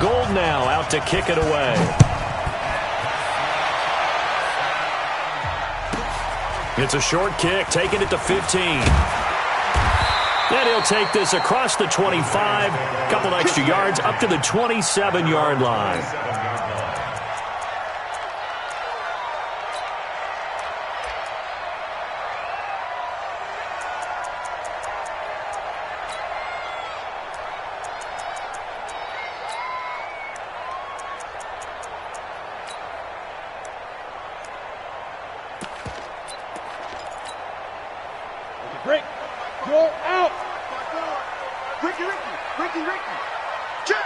Gold now out to kick it away. It's a short kick, taking it to 15. And he'll take this across the 25, couple extra yards up to the 27-yard line. Rick, you're out. Ricky. Check.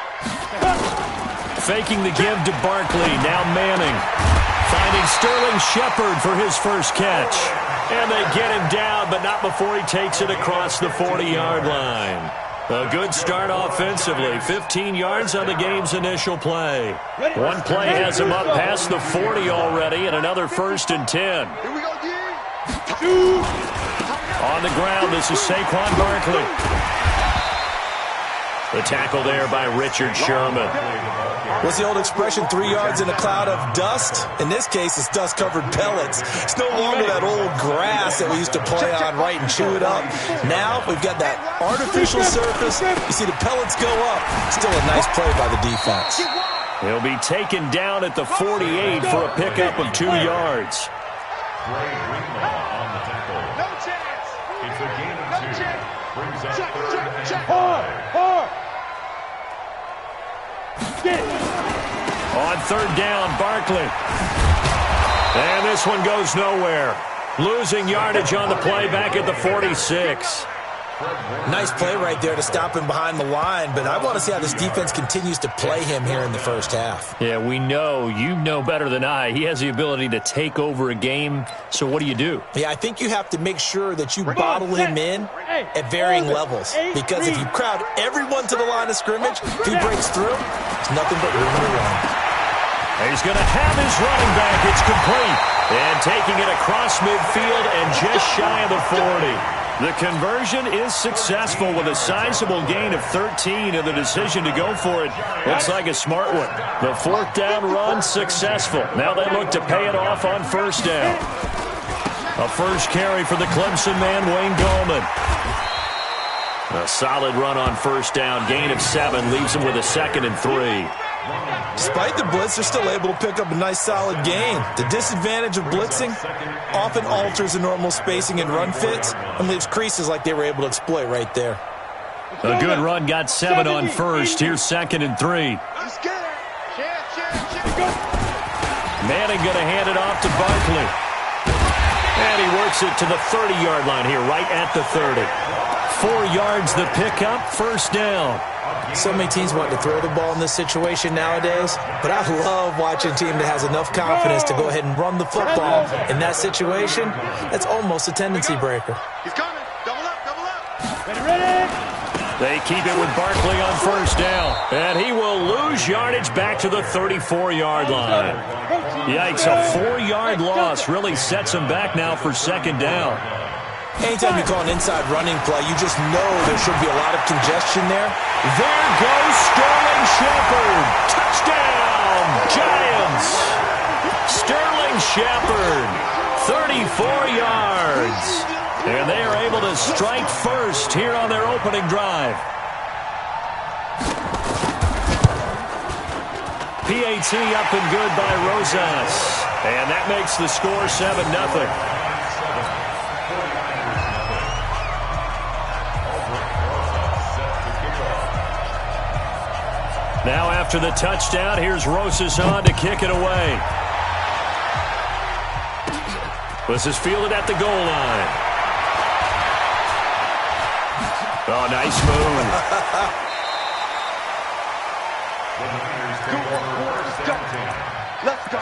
Faking the give to Barkley. Now Manning. Finding Sterling Shepard for his first catch. And they get him down, but not before he takes it across the 40-yard line. A good start offensively. 15 yards on the game's initial play. One play has him up past the 40 already, and another 1st and 10. Here we go, D. On the ground, this is Saquon Barkley. The tackle there by Richard Sherman. What's the old expression, 3 yards in a cloud of dust? In this case, it's dust-covered pellets. It's no longer that old grass that we used to play on, right, and chew it up. Now we've got that artificial surface. You see the pellets go up. Still a nice play by the defense. He'll be taken down at the 48 for a pickup of 2 yards. It's a gain of 2. Brings up Check. Hard. On 3rd down, Barkley. And this one goes nowhere. Losing yardage on the play back at the 46. Nice play right there to stop him behind the line, but I want to see how this defense continues to play him here in the first half. Yeah, we know. You know better than I. He has the ability to take over a game, so what do? Yeah, I think you have to make sure that you bottle him in at varying levels, because if you crowd everyone to the line of scrimmage, if he breaks through, it's nothing but room to run. He's going to have his running back. It's complete. And taking it across midfield and just shy of the 40. The conversion is successful with a sizable gain of 13, and the decision to go for it looks like a smart one. The 4th down run successful. Now they look to pay it off on 1st down. A first carry for the Clemson man, Wayne Gallman. A solid run on 1st down. Gain of 7 leaves him with a 2nd and 3. Despite the blitz, they're still able to pick up a nice solid gain. The disadvantage of blitzing often alters the normal spacing and run fits and leaves creases like they were able to exploit right there. A good run, got 7 on 1st. Here's 2nd and 3. Manning going to hand it off to Barkley. And he works it to the 30-yard line here, right at the 30. 4 yards the pickup, 1st down. So many teams want to throw the ball in this situation nowadays, but I love watching a team that has enough confidence to go ahead and run the football. In that situation, that's almost a tendency breaker. He's coming. Double up. Ready. They keep it with Barkley on 1st down, and he will lose yardage back to the 34-yard line. Yikes, a 4-yard loss really sets him back now for 2nd down. Anytime you call an inside running play, you just know there should be a lot of congestion there. There goes Sterling Shepard. Touchdown, Giants. Sterling Shepard, 34 yards. And they are able to strike first here on their opening drive. PAT up and good by Rosas. And that makes the score 7-0. Now after the touchdown, here's Rosas on to kick it away. This is fielded at the goal line. Oh, nice move. Let's go.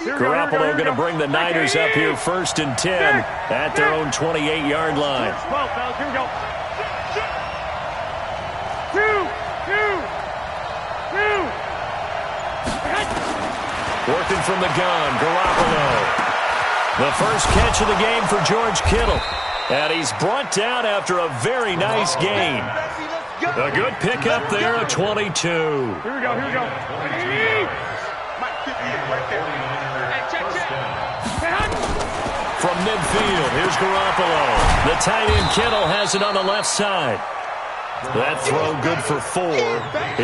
Garoppolo going to bring the Niners up here 1st and 10 at their own 28-yard line. Well, fellas, here we go. Working from the gun, Garoppolo. The first catch of the game for George Kittle. And he's brought down after a very nice gain. A good pickup there, a 22. Here we go, here we go. From midfield, here's Garoppolo. The tight end Kittle has it on the left side. That throw good for 4.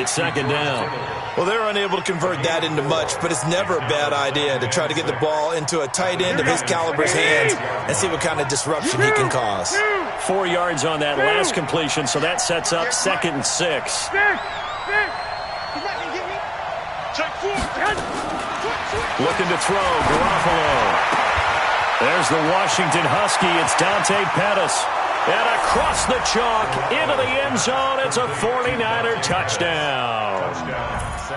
It's second down. Well, they're unable to convert that into much, but it's never a bad idea to try to get the ball into a tight end of his caliber's hands and see what kind of disruption he can cause. 4 yards on that last completion, so that sets up 2nd and 6. Looking to throw, Garoppolo. There's the Washington Husky. It's Dante Pettis. And across the chalk, into the end zone, it's a 49er touchdown.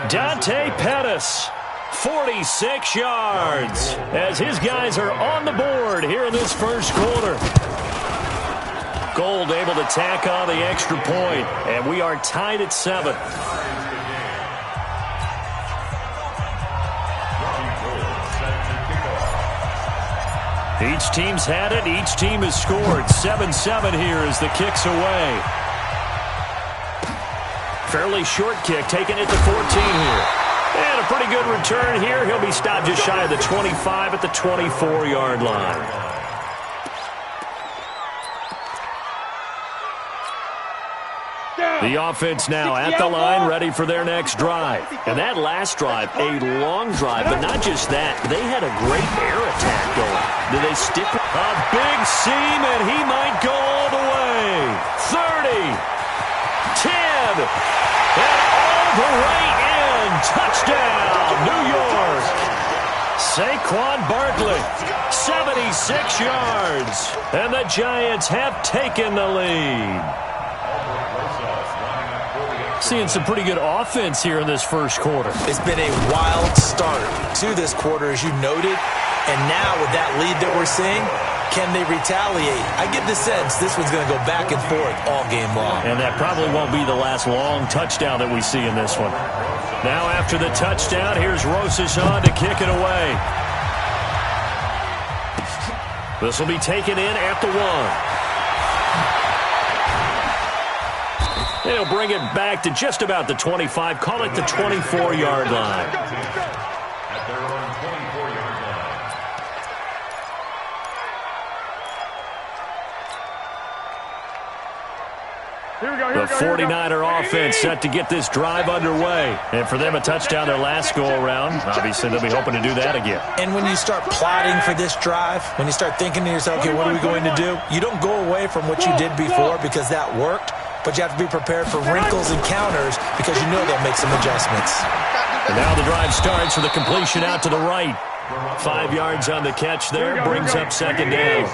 Dante Pettis, 46 yards, as his guys are on the board here in this first quarter. Gold able to tack on the extra point, and we are tied at 7. Each team's had it. Each team has scored. 7-7 here as the kick's away. Fairly short kick, taking it to 14 here. And a pretty good return here. He'll be stopped just shy of the 25 at the 24-yard line. The offense now at the line, ready for their next drive. And that last drive, a long drive, but not just that. They had a great air attack going. Did they stick? A big seam, and he might go all the way. 30, 10, and all the way in. Touchdown, New York. Saquon Barkley, 76 yards. And the Giants have taken the lead. Seeing some pretty good offense here in this first quarter. It's been a wild start to this quarter, as you noted. And now with that lead that we're seeing, can they retaliate? I get the sense this one's going to go back and forth all game long. And that probably won't be the last long touchdown that we see in this one. Now after the touchdown, here's Rosas on to kick it away. This will be taken in at the 1. They'll bring it back to just about the 25. Call it the 24-yard line. At their own 24-yard line. The 49er offense set to get this drive underway. And for them, a touchdown their last go-around. Obviously, they'll be hoping to do that again. And when you start plotting for this drive, when you start thinking to yourself, okay, what are we going to do? You don't go away from what you did before because that worked. But you have to be prepared for wrinkles and counters because you know they'll make some adjustments. And now the drive starts with a completion out to the right. 5 yards on the catch there, brings up second down.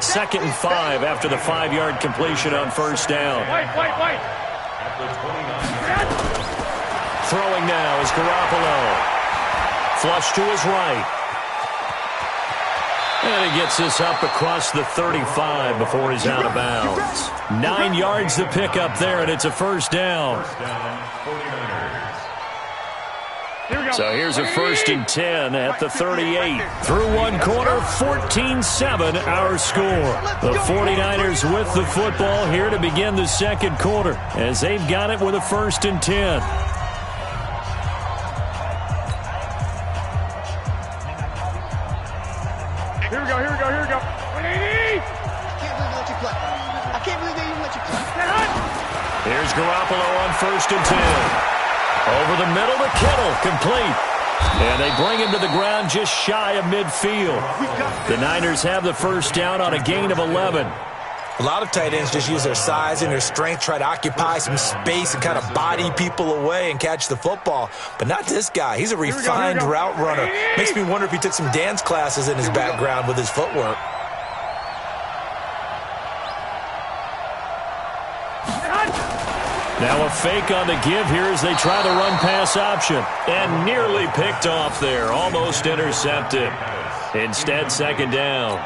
2nd and 5 after the 5-yard completion on first down. Throwing now is Garoppolo. Flush to his right. And he gets this up across the 35 before he's out of bounds. 9 yards to pick up there, and it's a first down. So here's a 1st and 10 at the 38. Through one quarter, 14-7 our score. The 49ers with the football here to begin the second quarter as they've got it with a 1st and 10. Here we go, here we go, here we go. 180! I can't believe they even let you play. Here's Garoppolo on 1st and 10. Over the middle to Kittle, complete. And they bring him to the ground just shy of midfield. The Niners have the first down on a gain of 11. A lot of tight ends just use their size and their strength, try to occupy some space and kind of body people away and catch the football. But not this guy. He's a refined route runner. Makes me wonder if he took some dance classes in his background with his footwork. Now a fake on the give here as they try the run-pass option. And nearly picked off there. Almost intercepted. Instead, second down.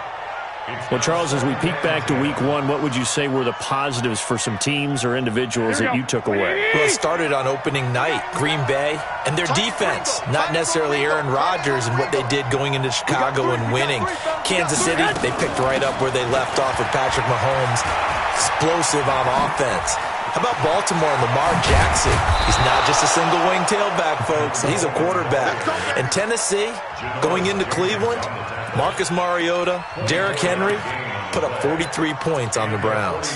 Well, Charles, as we peek back to week one, what would you say were the positives for some teams or individuals that you took away? Well, it started on opening night, Green Bay, and their defense, not necessarily Aaron Rodgers and what they did going into Chicago and winning. Kansas City, they picked right up where they left off with Patrick Mahomes, explosive on offense. How about Baltimore and Lamar Jackson? He's not just a single-wing tailback, folks. He's a quarterback. And Tennessee, going into Cleveland, Marcus Mariota, Derrick Henry put up 43 points on the Browns.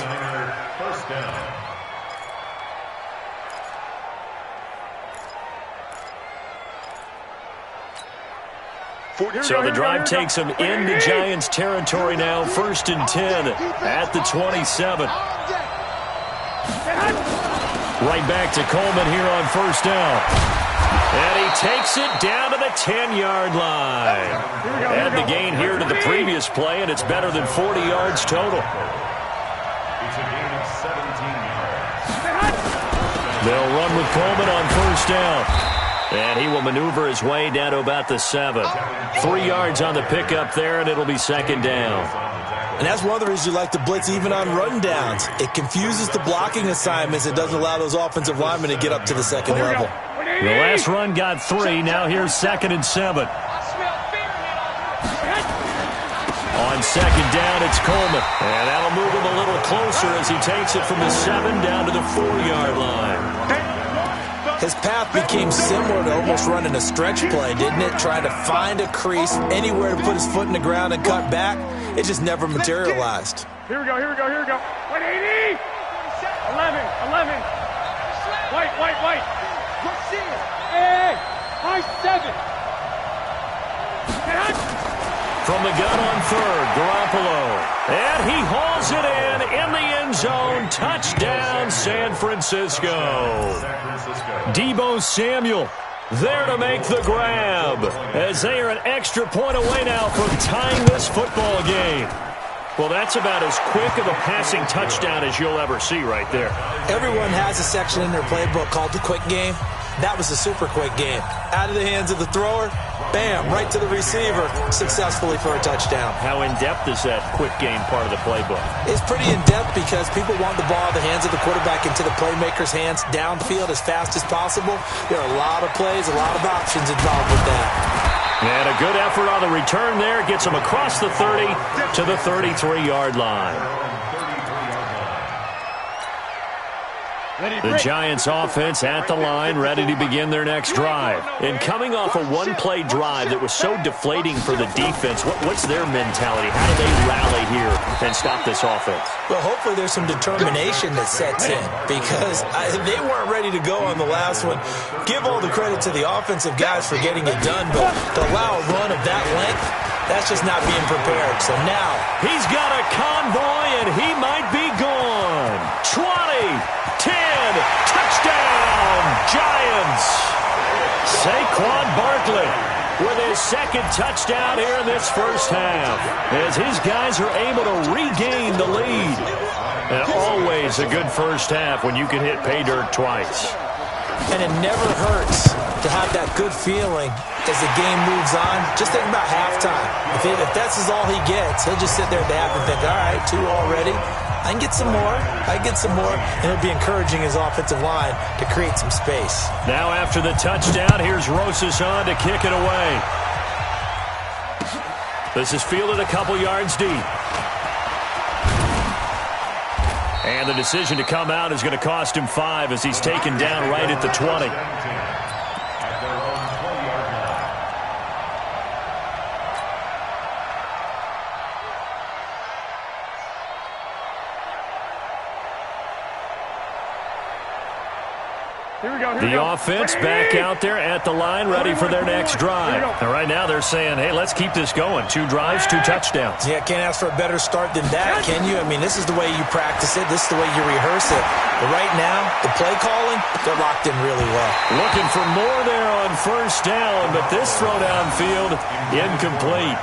So the drive takes them into Giants territory now, 1st and 10 at the 27. Right back to Coleman here on 1st down. And he takes it down to the 10-yard line. And the gain here to the previous play, and it's better than 40 yards total. It's a gain of 17 yards. They'll run with Coleman on 1st down. And he will maneuver his way down to about the 7. 3 yards on the pickup there, and it'll be 2nd down. And that's one of the reasons you like to blitz even on rundowns. It confuses the blocking assignments. It doesn't allow those offensive linemen to get up to the second level. The last run got 3. Now here's 2nd and 7. On 2nd down, it's Coleman. And that'll move him a little closer as he takes it from the 7 down to the 4-yard line. His path became similar to almost running a stretch play, didn't it? Trying to find a crease, anywhere to put his foot in the ground and cut back. It just never materialized. Here we go. 180. 11. White. Hey, high 7. From the gun on 3rd, Garoppolo. And he hauls it in the end zone. Touchdown, San Francisco. Deebo Samuel there to make the grab, as they are an extra point away now from tying this football game. Well, that's about as quick of a passing touchdown as you'll ever see right there. Everyone has a section in their playbook called the quick game. That was a super quick game. Out of the hands of the thrower, bam, right to the receiver, successfully for a touchdown. How in-depth is that quick game part of the playbook? It's pretty in-depth because people want the ball in the hands of the quarterback into the playmaker's hands downfield as fast as possible. There are a lot of plays, a lot of options involved with that. And a good effort on the return there gets him across the 30 to the 33-yard line. The Giants offense at the line, ready to begin their next drive. And coming off a one-play drive that was so deflating for the defense, what's their mentality? How do they rally here and stop this offense? Well, hopefully there's some determination that sets in because they weren't ready to go on the last one. Give all the credit to the offensive guys for getting it done, but to allow a run of that length, that's just not being prepared. So now he's got a convoy, and he might be gone. 20, 10, touchdown, Giants. Saquon Barkley with his 2nd touchdown here in this first half, as his guys are able to regain the lead. And always a good first half when you can hit pay dirt twice. And it never hurts to have that good feeling as the game moves on. Just think about halftime. If that's all he gets, he'll just sit there at the half and think, all right, 2 already. I can get some more. And it'll be encouraging his offensive line to create some space. Now after the touchdown, here's Rosas on to kick it away. This is fielded a couple yards deep. And the decision to come out is going to cost him 5 as he's taken down right at the 20. The offense back out there at the line, ready for their next drive. And right now they're saying, hey, let's keep this going. 2 drives, 2 touchdowns. Yeah, can't ask for a better start than that, can you? I mean, this is the way you practice it. This is the way you rehearse it. But right now, the play calling, they're locked in really well. Looking for more there on 1st down, but this throw downfield, incomplete.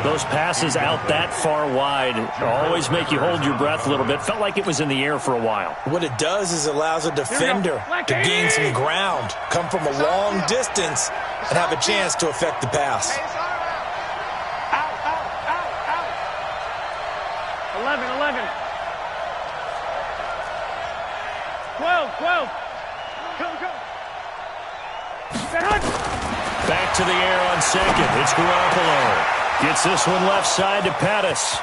Those passes out that far wide always make you hold your breath a little bit. Felt like it was in the air for a while. What it does is it allows a defender to gain some ground, come from a long distance, and have a chance to affect the pass. 11. 12. Go. Back to the air on second. It's Garoppolo. Gets this one left side to Pettis.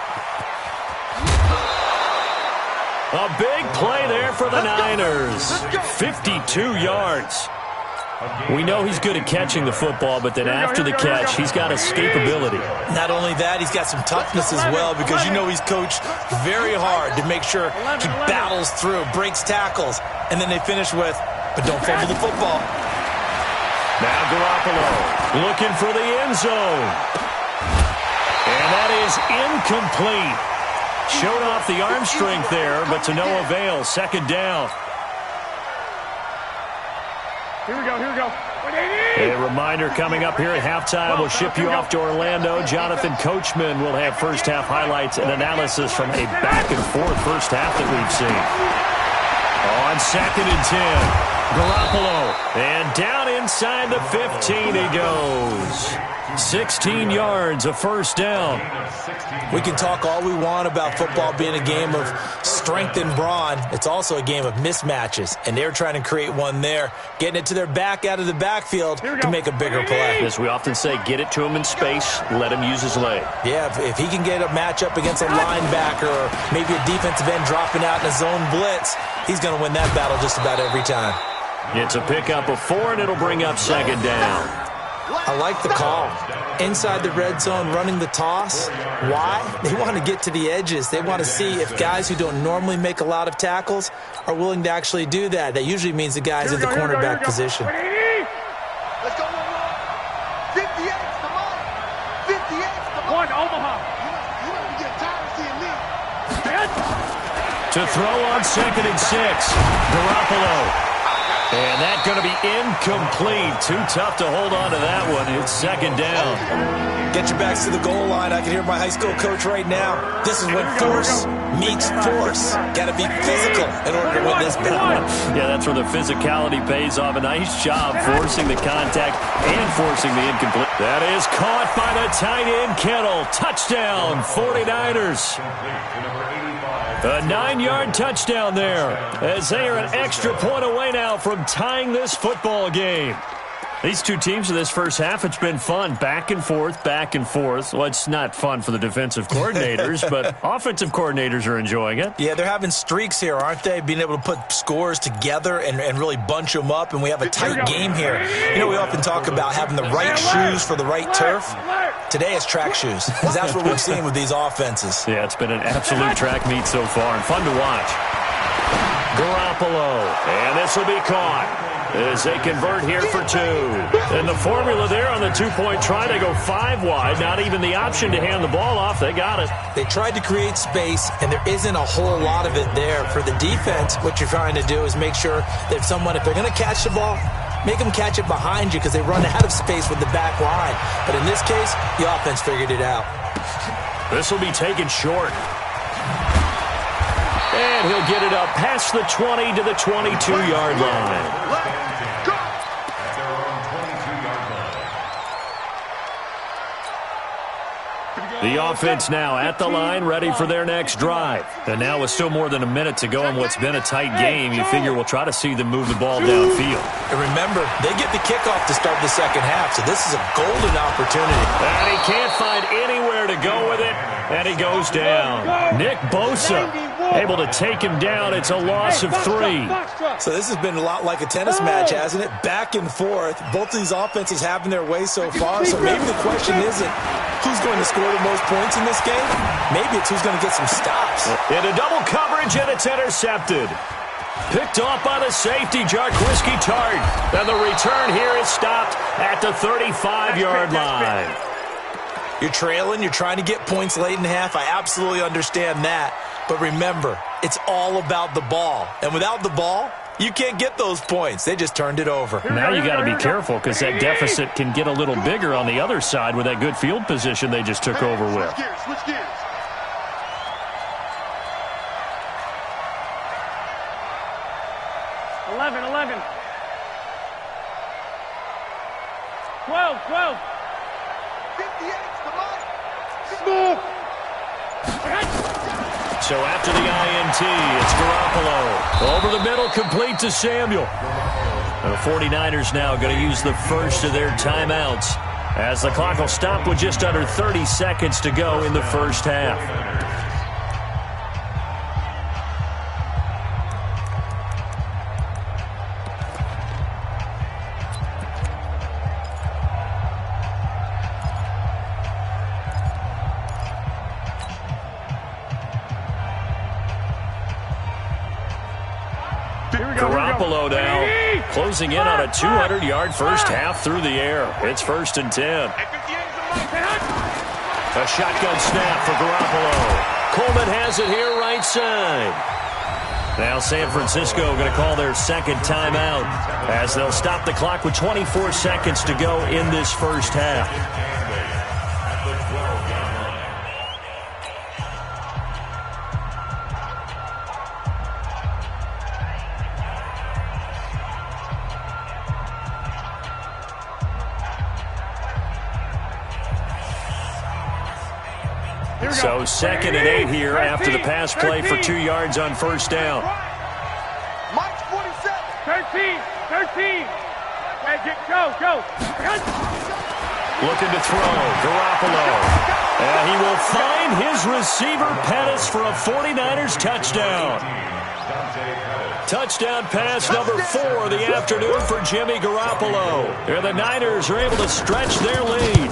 A big play there for the Niners. 52 yards. We know he's good at catching the football, but then after the catch, he's got escapability. Not only that, he's got some toughness as well, because you know he's coached very hard to make sure he battles through, breaks tackles, and then they finish with, but don't fumble the football. Now Garoppolo looking for the end zone. And that is incomplete. Showed off the arm strength there, but to no avail. Second down. Here we go. A reminder coming up here at halftime. We'll ship you off to Orlando. Jonathan Coachman will have first-half highlights and analysis from a back-and-forth first half that we've seen. On 2nd and 10. Garoppolo. And down inside the 15 he goes. 16 yards, a first down. We can talk all we want about football being a game of strength and brawn. It's also a game of mismatches, and they're trying to create one there, getting it to their back out of the backfield to make a bigger play. As we often say, get it to him in space, let him use his leg. Yeah, if he can get a matchup against a linebacker or maybe a defensive end dropping out in a zone blitz, he's going to win that battle just about every time. It's a pickup of 4, and it'll bring up second down. I like the call. Inside the red zone, running the toss. Why? They want to get to the edges. They want to see if guys who don't normally make a lot of tackles are willing to actually do that. That usually means the guy's in the cornerback position. Let's go. 58, come on. 58, come on. Omaha. You want to get tired of seeing me. To throw on 2nd and 6. Garoppolo. And that's going to be incomplete. Too tough to hold on to that one. It's second down. Get your backs to the goal line. I can hear my high school coach right now. This is when force meets force. Got to be physical in order to win this battle. Yeah, that's where the physicality pays off. A nice job forcing the contact and forcing the incomplete. That is caught by the tight end, Kittle. Touchdown, 49ers. A 9-yard touchdown there, as they are an extra point away now from tying this football game. These two teams in this first half, it's been fun. Back and forth. Well, it's not fun for the defensive coordinators, but offensive coordinators are enjoying it. Yeah, they're having streaks here, aren't they? Being able to put scores together and really bunch them up, and we have a tight game here. You know, we often talk about having the right shoes for the right turf. Today it's track shoes, because that's what we've seen with these offenses. Yeah, it's been an absolute track meet so far, and fun to watch. Garoppolo, and this will be caught as they convert here for 2. And the formula there on the 2-point try, they go 5 wide. Not even the option to hand the ball off. They got it. They tried to create space, and there isn't a whole lot of it there. For the defense, what you're trying to do is make sure that if they're going to catch the ball, make them catch it behind you, because they run out of space with the back line. But in this case, the offense figured it out. This will be taken short. And he'll get it up past the 20 to the 22-yard line. The offense now at the line, ready for their next drive. And now with still more than a minute to go in what's been a tight game, you figure we'll try to see them move the ball downfield. And remember, they get the kickoff to start the second half, so this is a golden opportunity. And he can't find anywhere to go with it, and he goes down. Nick Bosa able to take him down. It's a loss of 3. So this has been a lot like a tennis match, hasn't it? Back and forth. Both of these offenses having their way so far, so maybe the question isn't who's going to score the most points in this game. Maybe it's who's going to get some stops. Into double coverage, and it's intercepted. Picked off by the safety, Jarquiski Tart. And the return here is stopped at the 35-yard line. You're trailing. You're trying to get points late in the half. I absolutely understand that. But remember, it's all about the ball. And without the ball, you can't get those points. They just turned it over. Now you got to be careful, because that deficit can get a little bigger on the other side with that good field position they just took over with. Switch gears. 11. 12. 58, come on. So after the INT, it's Garoppolo. Over the middle, complete to Samuel. The 49ers now going to use the first of their timeouts as the clock will stop with just under 30 seconds to go in the first half. Garoppolo now closing in on a 200-yard first half through the air. It's 1st and 10. A shotgun snap for Garoppolo. Coleman has it here right side. Now San Francisco going to call their second timeout as they'll stop the clock with 24 seconds to go in this first half. So 2nd and 8 here after the pass play for 2 yards on first down. Mike's 47. 13. Go. Looking to throw. Garoppolo. And he will find his receiver, Pettis, for a 49ers touchdown. Touchdown pass number 4 of the afternoon for Jimmy Garoppolo. And the Niners are able to stretch their lead.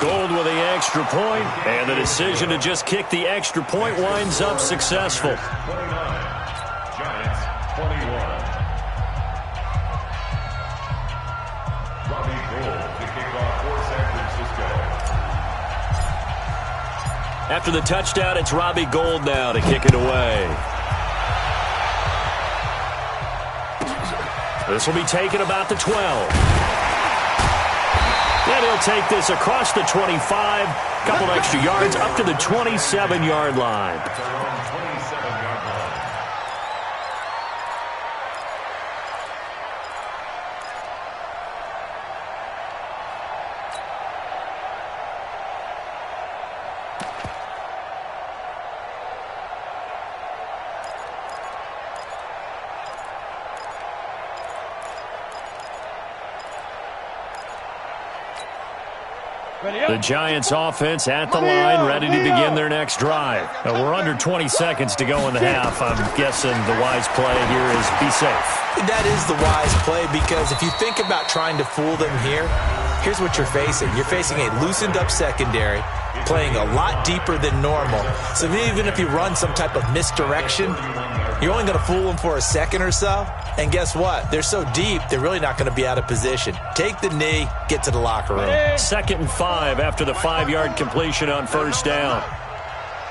Gold with the extra point, and the decision to just kick the extra point winds up successful. 29, Giants 21. Robbie Gould to kick off for San Francisco. After the touchdown, it's Robbie Gould now to kick it away. This will be taken about the 12. And he'll take this across the 25, couple extra yards up to the 27-yard line. The Giants offense at the line, ready to begin their next drive. We're under 20 seconds to go in the half. I'm guessing the wise play here is be safe. That is the wise play, because if you think about trying to fool them here, here's what you're facing. You're facing a loosened up secondary, playing a lot deeper than normal. So even if you run some type of misdirection, you're only going to fool them for a second or so. And guess what? They're so deep, they're really not going to be out of position. Take the knee, get to the locker room. 2nd and 5 after the 5-yard completion on first down.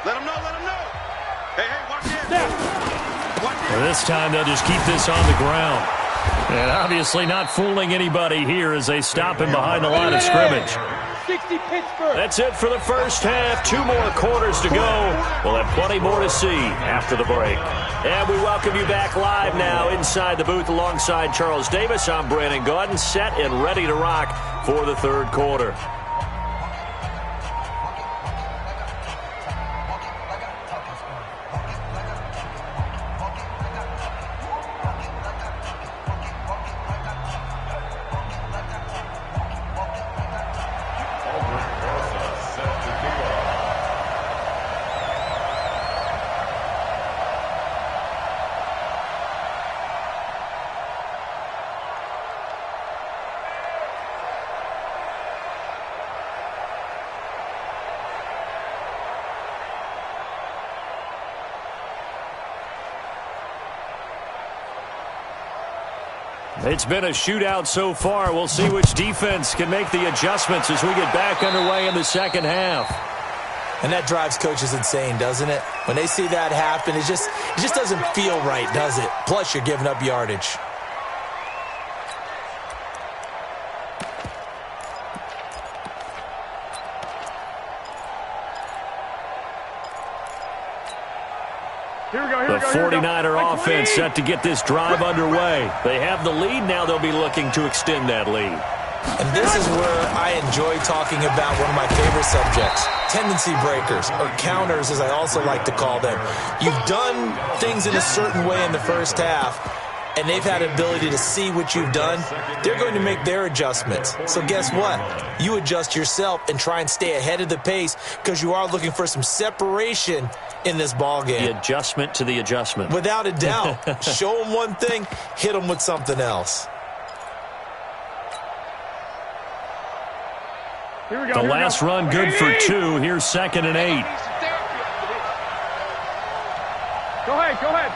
Let him know. Hey, watch this. And this time they'll just keep this on the ground. And obviously not fooling anybody here as they stop him behind the line of scrimmage. 60 Pittsburgh. That's it for the first half. 2 more quarters to go. We'll have plenty more to see after the break. And we welcome you back live now inside the booth alongside Charles Davis. I'm Brandon Gaudin, set and ready to rock for the third quarter. It's been a shootout so far. We'll see which defense can make the adjustments as we get back underway in the second half. And that drives coaches insane, doesn't it? When they see that happen, it just doesn't feel right, does it? Plus, you're giving up yardage. The 49er offense set to get this drive underway. They have the lead now. They'll be looking to extend that lead. And this is where I enjoy talking about one of my favorite subjects, tendency breakers, or counters as I also like to call them. You've done things in a certain way in the first half, and they've had an ability to see what you've done. They're going to make their adjustments. So guess what? You adjust yourself and try and stay ahead of the pace because you are looking for some separation in this ball game. The adjustment to the adjustment. Without a doubt. Show them one thing, hit them with something else. Here we go. The last run good for 2. Here's 2nd and 8. Go ahead, go ahead.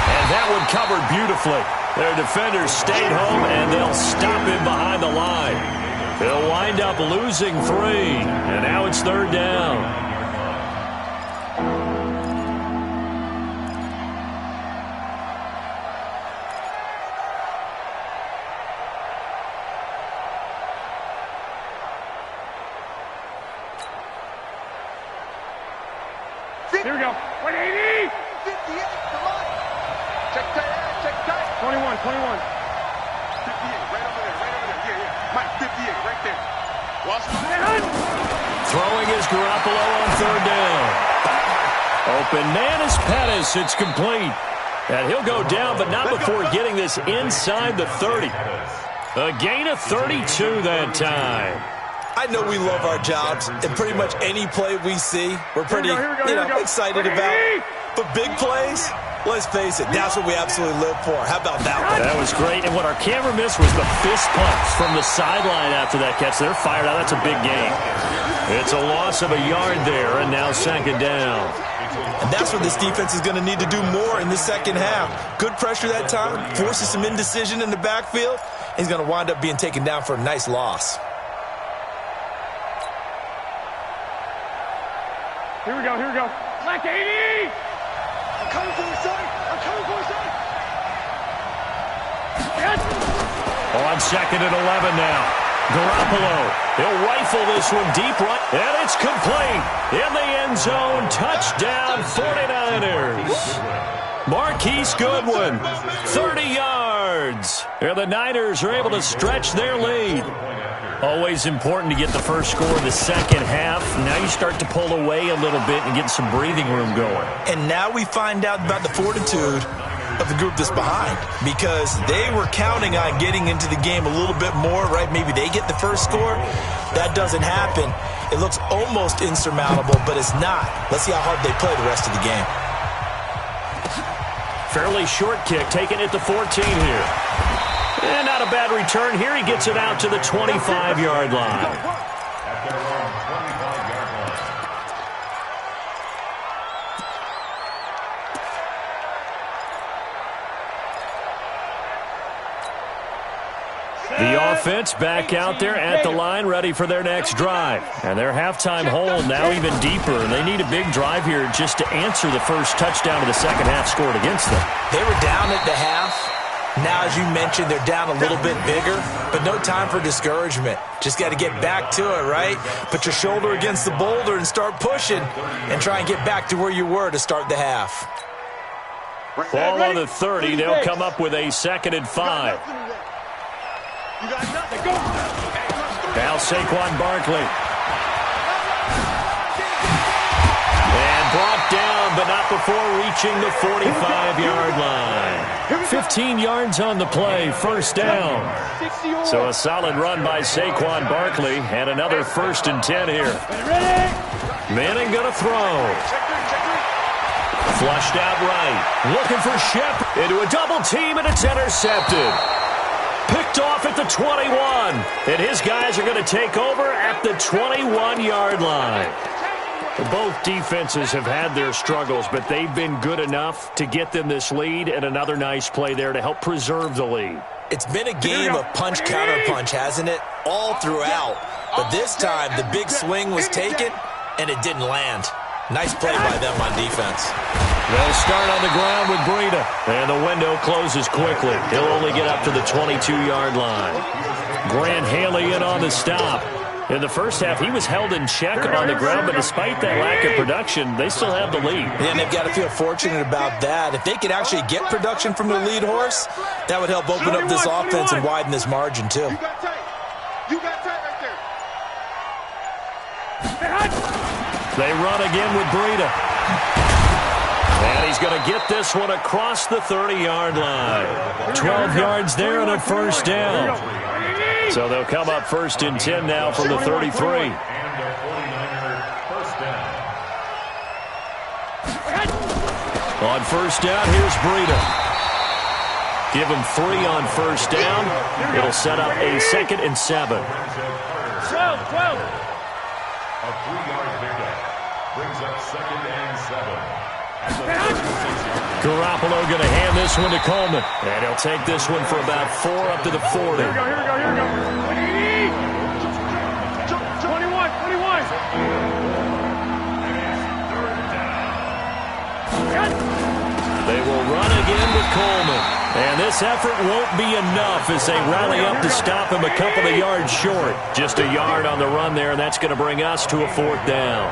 And that one covered beautifully. Their defenders stayed home, and they'll stop him behind the line. They'll wind up losing 3, and now it's 3rd down. Here we go. 180. 58, come on. Check tight. 21. 58, right over there. Yeah. Mike, 58, right there. Watch it. Throwing is Garoppolo on 3rd down. Open man is Pettis. It's complete. And he'll go down, but not before getting this inside the 30. A gain of 32 that time. I know we love our jobs, and pretty much any play we see, we're pretty excited about. But big plays, let's face it, that's what we absolutely live for. How about that one? That was great, and what our camera missed was the fist pump from the sideline after that catch. They're fired out. That's a big gain. It's a loss of a yard there, and now 2nd down. And that's what this defense is going to need to do more in the second half. Good pressure that time, forces some indecision in the backfield. He's going to wind up being taken down for a nice loss. Here we go. Black 80. I'm coming for the side. On 2nd and 11 now. Garoppolo, he'll rifle this one deep right, and it's complete. In the end zone, touchdown 49ers. Marquise Goodwin, 30 yards. And the Niners are able to stretch their lead. Always important to get the first score in the second half. Now you start to pull away a little bit and get some breathing room going. And now we find out about the fortitude of the group that's behind, because they were counting on getting into the game a little bit more, right? Maybe they get the first score. That doesn't happen. It looks almost insurmountable, but it's not. Let's see how hard they play the rest of the game. Fairly short kick, taking it to 14 here. And not a bad return here. He gets it out to the 25-yard line. The offense back out there at the line, ready for their next drive. And their halftime hole now even deeper. And they need a big drive here just to answer the first touchdown of the second half scored against them. They were down at the half. Now, as you mentioned, they're down a little bit bigger, but no time for discouragement. Just got to get back to it, right? Put your shoulder against the boulder and start pushing and try and get back to where you were to start the half. Ball on the 30. They'll come up with a 2nd and 5. Now Saquon Barkley. And brought down, but not before reaching the 45-yard line. 15 yards on the play, first down. So a solid run by Saquon Barkley, and another 1st and 10 here. Manning gonna throw. Flushed out right. Looking for Shep into a double team, and it's intercepted. Picked off at the 21. And his guys are going to take over at the 21-yard line. Both defenses have had their struggles, but they've been good enough to get them this lead, and another nice play there to help preserve the lead. It's been a game of punch-counter-punch, hasn't it? All throughout. But this time, the big swing was taken, and it didn't land. Nice play by them on defense. They'll start on the ground with Breida, and the window closes quickly. He'll only get up to the 22-yard line. Grant Haley in on the stop. In the first half, he was held in check on the ground, but despite that lack of production, they still have the lead. And they've got to feel fortunate about that. If they could actually get production from their lead horse, that would help open up this offense and widen this margin, too. You got tight. You got tight right there. They run again with Breida. And he's going to get this one across the 30-yard line. 12 yards there and a first down. So they'll come up first and 10 now from the 33. On first down, here's Breida. Give him 3 on first down. It'll set up a 2nd and 7. 12. A 3-yard pickup brings up 2nd and 7. Garoppolo going to hand this one to Coleman. And he'll take this one for about 4 up to the 40. Here we go. 21. They will run again with Coleman. And this effort won't be enough as they rally up to stop him a couple of yards short. Just a yard on the run there, and that's going to bring us to a 4th down.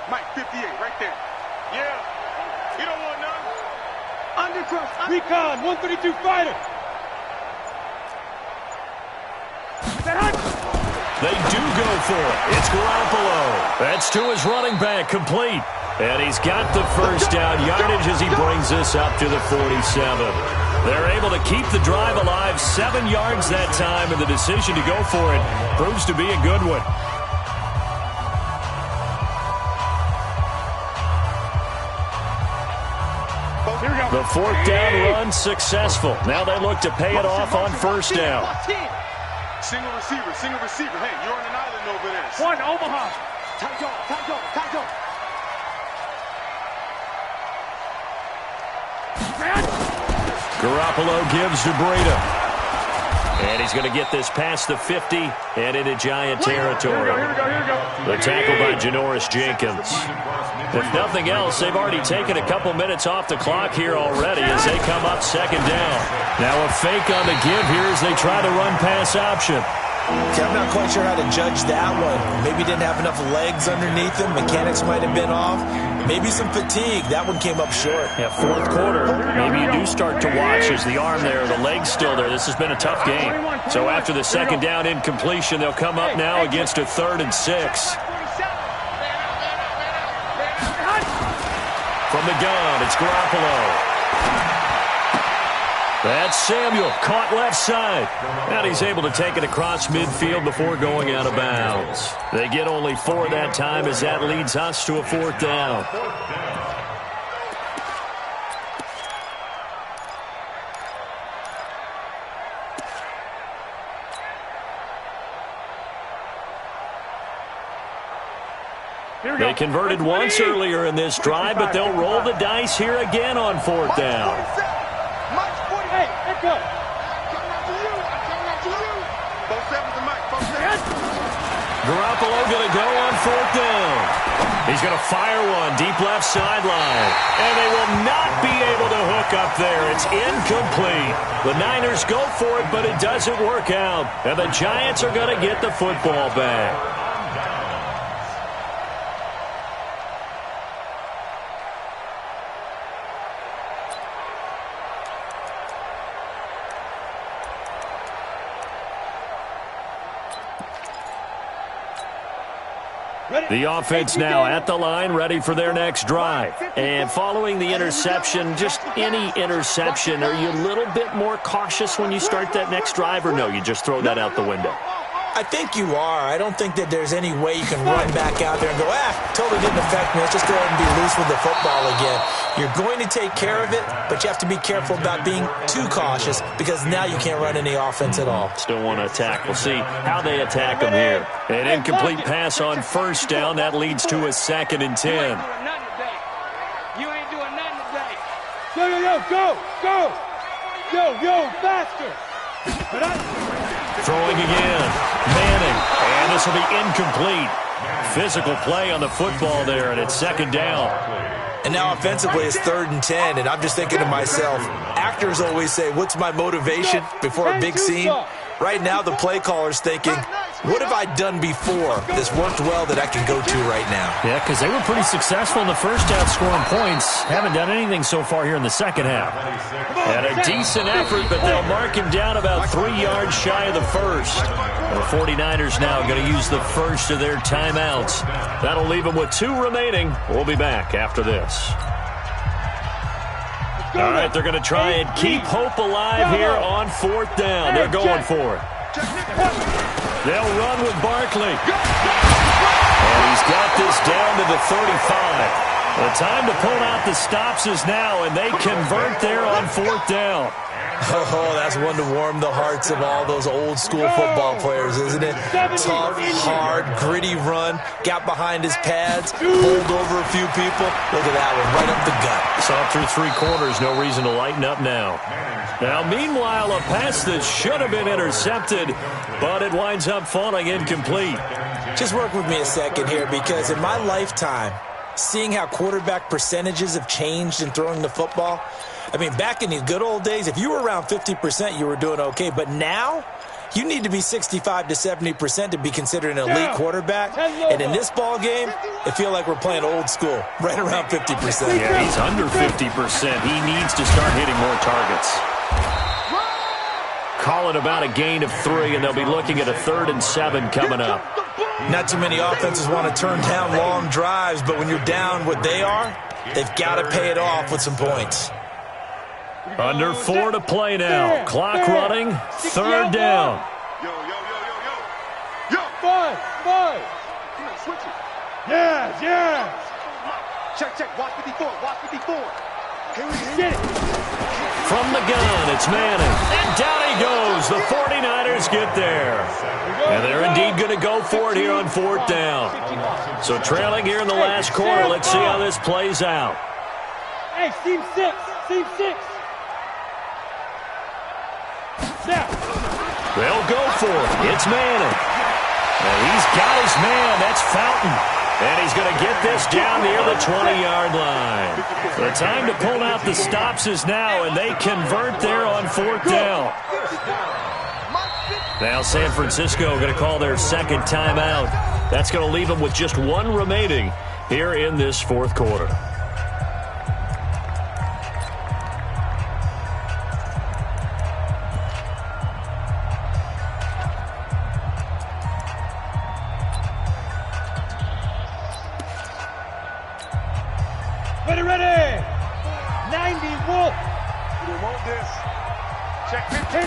Mike, 58, right there. Yeah. You don't want none. Undercross. Recon, 132 fighter. They do go for it. It's Garoppolo. That's to his running back, complete. And he's got the first down yardage as he brings this up to the 47. They're able to keep the drive alive, 7 yards that time, and the decision to go for it proves to be a good one. The 4th down run successful. Now they look to pay it off on first down. Single receiver. Hey, you're on an island over there. 1, Omaha. Tight go. Garoppolo gives to Breida. And he's going to get this past the 50 and into Giant territory. Here we go. The tackle by Janoris Jenkins. If nothing else, they've already taken a couple minutes off the clock here already as they come up 2nd down. Now a fake on the give here as they try the run-pass option. See, I'm not quite sure how to judge that one. Maybe didn't have enough legs underneath him. Mechanics might have been off. Maybe some fatigue. That one came up short. Yeah, 4th quarter. Maybe you do start to watch as the arm there, the leg's still there. This has been a tough game. So after the 2nd down incompletion, they'll come up now against a 3rd and 6. From the gun, it's Garoppolo. That's Samuel, caught left side. And he's able to take it across midfield before going out of bounds. They get only 4 that time as that leads us to a 4th down. They converted once earlier in this drive, but they'll roll the dice here again on 4th down. Hey, let's go. Garoppolo going to go on 4th down. He's going to fire one deep left sideline. And they will not be able to hook up there. It's incomplete. The Niners go for it, but it doesn't work out. And the Giants are going to get the football back. The offense now at the line, ready for their next drive. And following the interception, just any interception, are you a little bit more cautious when you start that next drive, or no, you just throw that out the window? I think you are. I don't think that there's any way you can run back out there and go, totally didn't affect me. Let's just go ahead and be loose with the football again. You're going to take care of it, but you have to be careful about being too cautious because now you can't run any offense at all. Still want to attack. We'll see how they attack them here. An incomplete pass on first down. That leads to a 2nd and 10. You ain't doing nothing today. Go, faster. Throwing again. Manning. And this will be incomplete. physical play on the football there, and it's second down. And now offensively it's 3rd and 10, and I'm just thinking to myself, actors always say, what's my motivation before a big scene? Right now the play caller's thinking, what have I done before that's worked well that I can go to right now? Yeah, because they were pretty successful in the first half scoring points. Haven't done anything so far here in the second half. And a decent effort, but they'll mark him down about 3 yards shy of the first. The 49ers now going to use the first of their timeouts. That'll leave them with 2 remaining. We'll be back after this. All right, they're going to try and keep hope alive here on 4th down. They're going for it. They'll run with Barkley. And he's got this down to the 35. The time to pull out the stops is now, and they convert there on 4th down. Oh, that's one to warm the hearts of all those old-school football players, isn't it? Tough, hard, gritty run, got behind his pads, pulled over a few people. Look at that one, right up the gut. Saw through 3 quarters, no reason to lighten up now. Now, meanwhile, a pass that should have been intercepted, but it winds up falling incomplete. Just work with me a second here, because in my lifetime, seeing how quarterback percentages have changed in throwing the football, I mean, back in the good old days, if you were around 50%, you were doing okay. But now, you need to be 65 to 70% to be considered an elite quarterback. And in this ball game, it feels like we're playing old school, right around 50%. Yeah, he's under 50%. He needs to start hitting more targets. Call it about a gain of 3, and they'll be looking at a 3rd and 7 coming up. Not too many offenses want to turn down long drives, but when you're down what they are, they've got to pay it off with some points. Under 4 to play now. Clock running. 3rd down. Five. Switch it. Yes. Check. Watch 54. Here we get it. From the gun, it's Manning. And down he goes. The 49ers get there. And they're indeed going to go for it here on 4th down. So trailing here in the last quarter. Let's see how this plays out. Hey, Team 6. They'll go for it. It's Manning. And he's got his man. That's Fountain. And he's going to get this down near the 20-yard line. The time to pull out the stops is now, and they convert there on 4th down. Now San Francisco going to call their 2nd timeout. That's going to leave them with just 1 remaining here in this 4th quarter. Ready. 90 Wolf. You want this? Check 15.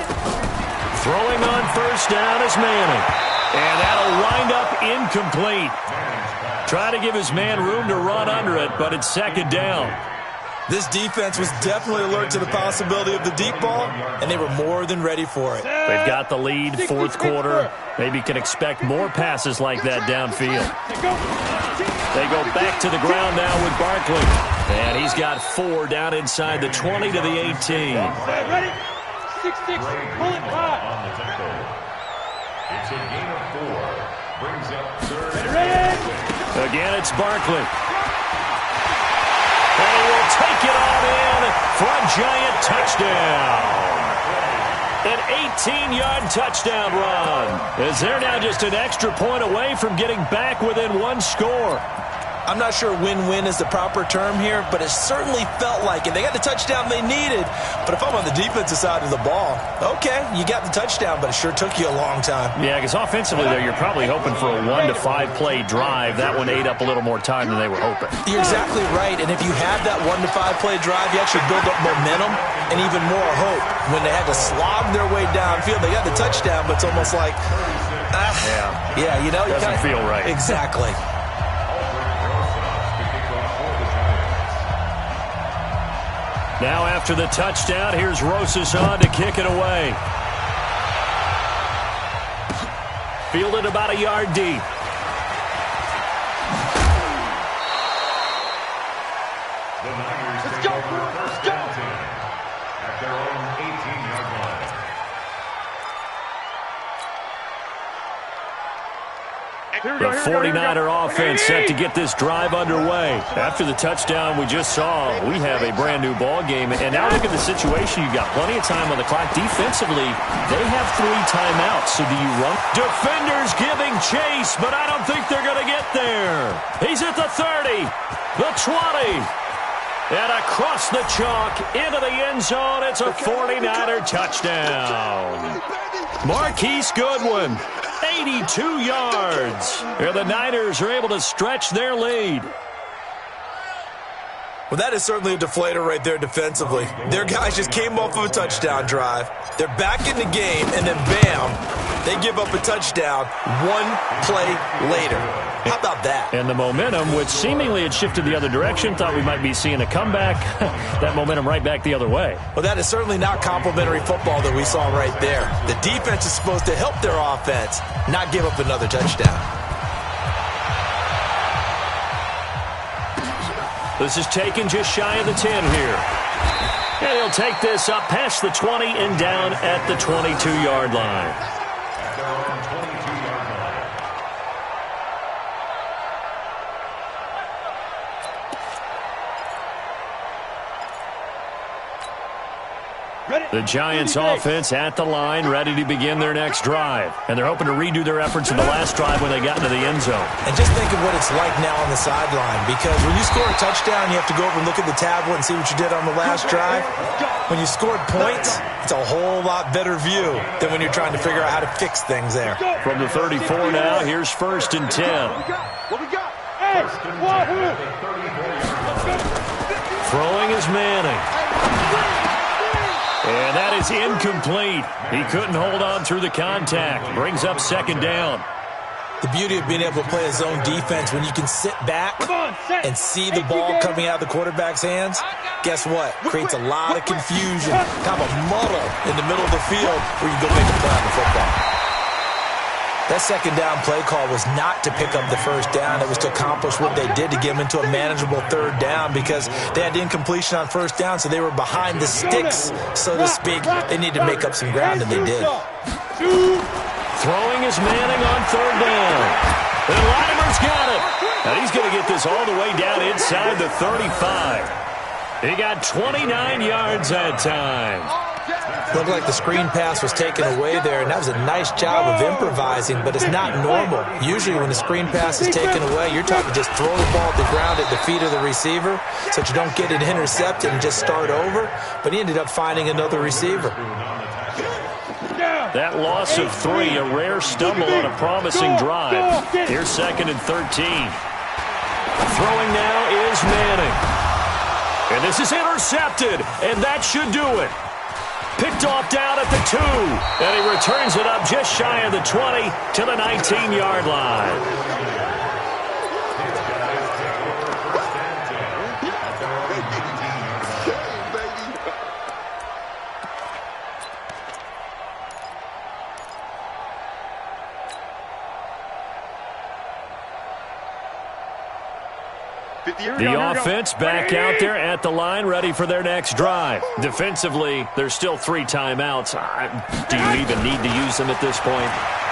Throwing on 1st down is Manning. And that'll wind up incomplete. Try to give his man room to run under it, but it's 2nd down. This defense was definitely alert to the possibility of the deep ball, and they were more than ready for it. They've got the lead, 4th quarter. Maybe can expect more passes like that downfield. They go back to the ground now with Barkley. And he's got 4 down inside the 20 to the 18. Ready? 6-6. Pull it high. It's a gain of 4. Brings up 3rd. Ready? Again, it's Barkley. And he will take it on in for a giant touchdown. An 18-yard touchdown run. As they're now just an extra point away from getting back within 1 score. I'm not sure win-win is the proper term here, but it certainly felt like it. They got the touchdown they needed, but if I'm on the defensive side of the ball, okay, you got the touchdown, but it sure took you a long time. Yeah, because offensively, though, you're probably hoping for a 1 to 5 play drive. That one ate up a little more time than they were hoping. You're exactly right, and if you have that 1 to 5 play drive, you actually build up momentum and even more hope. When they had to slog their way downfield, they got the touchdown, but it's almost like, yeah, you know, doesn't feel right. Exactly. Now after the touchdown, here's Rosas on to kick it away. Fielded about a yard deep. Let's go. At their own 18-yard line. And here The 49er offense set to get this drive underway. After the touchdown we just saw, we have a brand-new ball game. And now look at the situation. You've got plenty of time on the clock. Defensively, they have 3 timeouts. So do you run? Defenders giving chase, but I don't think they're going to get there. He's at the 30, the 20. And across the chalk into the end zone, it's a 49er touchdown. Marquise Goodwin, 82 yards. And the Niners are able to stretch their lead. Well, that is certainly a deflator right there defensively. Their guys just came off of a touchdown drive. They're back in the game, and then bam, they give up a touchdown 1 play later. How about that? And the momentum, which seemingly had shifted the other direction, thought we might be seeing a comeback. That momentum right back the other way. Well, that is certainly not complimentary football that we saw right there. The defense is supposed to help their offense, not give up another touchdown. This is taken just shy of the 10 here. And he'll take this up past the 20 and down at the 22-yard line. The Giants offense at the line, ready to begin their next drive. And they're hoping to redo their efforts in the last drive when they got into the end zone. And just think of what it's like now on the sideline, because when you score a touchdown, you have to go over and look at the tablet and see what you did on the last drive. When you scored points, it's a whole lot better view than when you're trying to figure out how to fix things there. From the 34 now, here's 1st and 10. What we got? Hey, Wahoo! Throwing is Manning. And that is incomplete. He couldn't hold on through the contact. Brings up 2nd down. The beauty of being able to play a zone defense, when you can sit back and see the ball coming out of the quarterback's hands, guess what? Creates a lot of confusion, kind of a muddle in the middle of the field where you go make a play on the football. That 2nd down play call was not to pick up the 1st down. It was to accomplish what they did to get them into a manageable 3rd down, because they had incompletion on 1st down, so they were behind the sticks, so to speak. They needed to make up some ground, and they did. Throwing is Manning on 3rd down. And Latimer's got it. Now he's going to get this all the way down inside the 35. He got 29 yards that time. Looked like the screen pass was taken away there, and that was a nice job of improvising, but it's not normal. Usually when the screen pass is taken away, you're talking just throw the ball at the ground at the feet of the receiver so that you don't get it intercepted and just start over, but he ended up finding another receiver. That loss of 3, a rare stumble on a promising drive. Here's 2nd and 13. Throwing now is Manning. And this is intercepted, and that should do it. Picked off down at the 2, and he returns it up just shy of the 20 to the 19-yard line. The offense back out there at the line, ready for their next drive. Defensively, there's still 3 timeouts. Do you even need to use them at this point?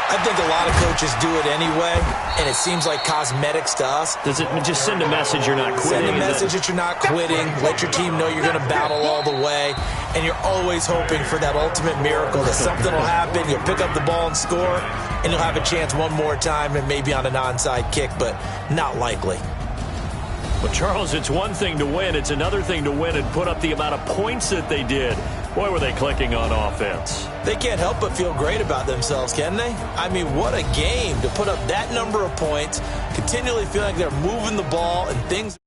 I think a lot of coaches do it anyway, and it seems like cosmetics to us. Does it just send a message you're not quitting? Send a message that you're not quitting. Let your team know you're going to battle all the way, and you're always hoping for that ultimate miracle that something will happen, you'll pick up the ball and score, and you'll have a chance one more time and maybe on an onside kick, but not likely. Well, Charles, it's one thing to win. It's another thing to win and put up the amount of points that they did. Boy, were they clicking on offense. They can't help but feel great about themselves, can they? I mean, what a game to put up that number of points, continually feel like they're moving the ball and things.